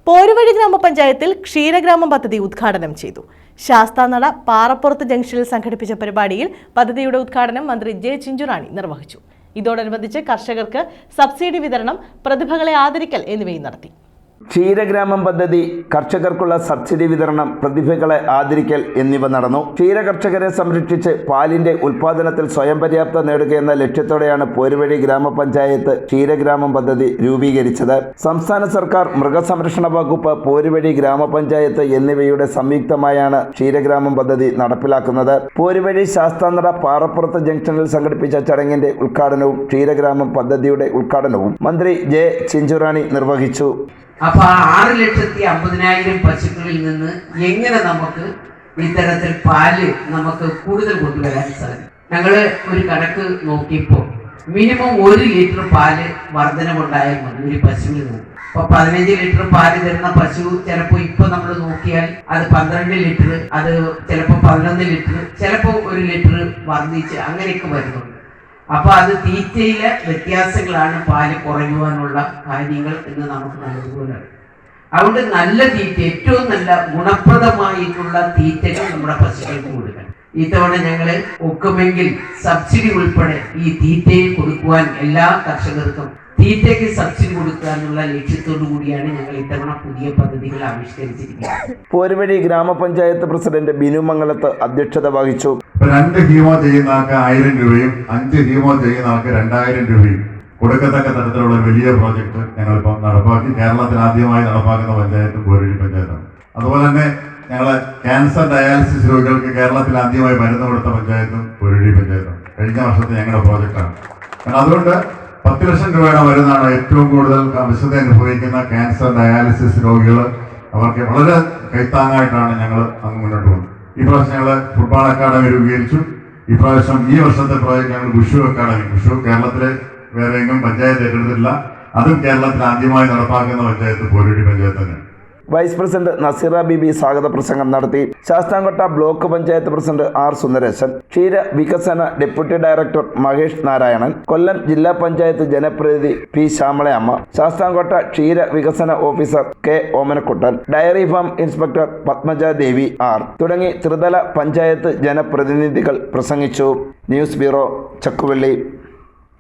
പോരുവഴി ഗ്രാമപഞ്ചായത്തിൽ ക്ഷീരഗ്രാമം പദ്ധതി ഉദ്ഘാടനം ചെയ്തു. ശാസ്താനട പാറപ്പുറത്ത് ജംഗ്ഷനിൽ സംഘടിപ്പിച്ച പരിപാടിയിൽ പദ്ധതിയുടെ ഉദ്ഘാടനം മന്ത്രി ജെ ചിഞ്ചുറാണി നിർവഹിച്ചു. ഇതോടനുബന്ധിച്ച് കർഷകർക്ക് സബ്സിഡി വിതരണം, പ്രതിഭകളെ ആദരിക്കൽ എന്നിവയും നടത്തി. ക്ഷീരഗ്രാമം പദ്ധതി, കർഷകർക്കുള്ള സബ്സിഡി വിതരണം, പ്രതിഭകളെ ആദരിക്കൽ എന്നിവ നടന്നു. ക്ഷീരകർഷകരെ സംരക്ഷിച്ച് പാലിന്റെ ഉൽപാദനത്തിൽ സ്വയം പര്യാപ്തത നേടുകയെന്ന ലക്ഷ്യത്തോടെയാണ് പോരുവഴി ഗ്രാമപഞ്ചായത്ത് ക്ഷീരഗ്രാമം പദ്ധതി രൂപീകരിച്ചത്. സംസ്ഥാന സർക്കാർ, മൃഗസംരക്ഷണ വകുപ്പ്, പോരുവഴി ഗ്രാമപഞ്ചായത്ത് എന്നിവയുടെ സംയുക്തമായാണ് ക്ഷീരഗ്രാമം പദ്ധതി നടപ്പിലാക്കുന്നത്. പോരുവഴി ശാസ്താനട പാറപ്പുറത്ത് ജംഗ്ഷനിൽ സംഘടിപ്പിച്ച ചടങ്ങിന്റെ ഉദ്ഘാടനവും ക്ഷീരഗ്രാമം പദ്ധതിയുടെ ഉദ്ഘാടനവും മന്ത്രി ജെ ചിഞ്ചുറാണി നിർവഹിച്ചു. അപ്പൊ 6,50,000 പശുക്കളിൽ നിന്ന് എങ്ങനെ നമുക്ക് ഇത്തരത്തിൽ പാല് നമുക്ക് കൂടുതൽ കൊണ്ടുവരാൻ സാധിക്കും? ഞങ്ങള് ഒരു കണക്ക് നോക്കിയപ്പോൾ മിനിമം 1 ലിറ്റർ പാല് വർധനമുണ്ടായാൽ മതി ഒരു പശുവിൽ നിന്ന്. അപ്പൊ 15 ലിറ്റർ പാല് തരുന്ന പശു ചിലപ്പോൾ ഇപ്പൊ നമ്മൾ നോക്കിയാൽ അത് 12 ലിറ്റർ, അത് ചിലപ്പോൾ 11 ലിറ്റർ, ചിലപ്പോൾ 1 ലിറ്റർ വർദ്ധിച്ച് അങ്ങനെയൊക്കെ വരുന്നുണ്ട്. അപ്പൊ അത് തീറ്റയിലെ വ്യത്യാസങ്ങളാണ് പാല് കുറയുവാനുള്ള കാര്യങ്ങൾ എന്ന് നമുക്ക് നല്ലതുപോലെ അറിയാം. അതുകൊണ്ട് നല്ല തീറ്റ, ഏറ്റവും നല്ല ഗുണപ്രദമായിട്ടുള്ള തീറ്റകൾ നമ്മുടെ പശുക്കൾക്ക് കൊടുക്കണം. ഇത്തവണ ഞങ്ങൾ ഒക്കുമെങ്കിൽ സബ്സിഡി ഉൾപ്പെടെ ഈ തീറ്റയിൽ കൊടുക്കുവാൻ എല്ലാ കർഷകർക്കും തീറ്റയ്ക്ക് സബ്സിഡി കൊടുക്കുക എന്നുള്ള ലക്ഷ്യത്തോടു കൂടിയാണ് ഞങ്ങൾ ഇത്തവണ പുതിയ പദ്ധതികൾ ആവിഷ്കരിച്ചിരിക്കുന്നത്. പോരുവഴി ഗ്രാമപഞ്ചായത്ത് പ്രസിഡന്റ് ബിനു മംഗലത്ത് അധ്യക്ഷത വഹിച്ചു. 2 ഹീമോ ചെയ്യുന്ന ആൾക്ക് 1000 രൂപയും 5 ഹീമോ ചെയ്യുന്ന ആൾക്ക് 2000 രൂപയും കൊടുക്കത്തക്ക തരത്തിലുള്ള വലിയ പ്രോജക്ട് ഞങ്ങളിപ്പോൾ നടപ്പാക്കി. കേരളത്തിൽ ആദ്യമായി നടപ്പാക്കുന്ന പഞ്ചായത്ത് പോരുവഴി പഞ്ചായത്താണ്. അതുപോലെ തന്നെ ഞങ്ങൾ ക്യാൻസർ ഡയാലിസിസ് രോഗികൾക്ക് കേരളത്തിൽ ആദ്യമായി മരുന്ന് കൊടുത്ത പഞ്ചായത്തും പോരുവഴി പഞ്ചായത്താണ്. കഴിഞ്ഞ വർഷത്തെ ഞങ്ങളുടെ പ്രോജക്റ്റാണ്. അതുകൊണ്ട് 10 ലക്ഷം രൂപയുടെ മരുന്നാണ് ഏറ്റവും കൂടുതൽ വിശുദ്ധ അനുഭവിക്കുന്ന ക്യാൻസർ ഡയാലിസിസ് രോഗികൾ. അവർക്ക് വളരെ കൈത്താങ്ങായിട്ടാണ് ഞങ്ങൾ അങ്ങ് മുന്നോട്ട് പോകുന്നത്. ഈ പ്രാവശ്യം ഞങ്ങൾ ഫുട്ബോൾ അക്കാദമി രൂപീകരിച്ചു. ഈ വർഷത്തെ പ്രോജക്റ്റ് ഞങ്ങൾ ബുഷു അക്കാദമി, ബുഷു കേരളത്തിലെ വേറെ എങ്ങും പഞ്ചായത്ത് ഏറ്റെടുത്തിട്ടില്ല. അതും കേരളത്തിൽ ആദ്യമായി നടപ്പാക്കുന്ന പഞ്ചായത്ത് പോരുവഴി പഞ്ചായത്ത് തന്നെയാണ്. വൈസ് പ്രസിഡന്റ് നസീറ ബിബി സ്വാഗത പ്രസംഗം നടത്തി. Sasthamcotta block panchayat president R Sundaresan, ക്ഷീര വികസന ഡെപ്യൂട്ടി ഡയറക്ടർ മഹേഷ് നാരായണൻ, കൊല്ലം ജില്ലാ പഞ്ചായത്ത് ജനപ്രതിനിധി പി ശ്യാമളയമ്മ, ശാസ്താംകോട്ട ക്ഷീര വികസന officer K Omanakuttan, dairy farm inspector Padmaja Devi R തുടങ്ങി ത്രിതല പഞ്ചായത്ത് ജനപ്രതിനിധികൾ പ്രസംഗിച്ചു. News bureau, Chakkuvalli.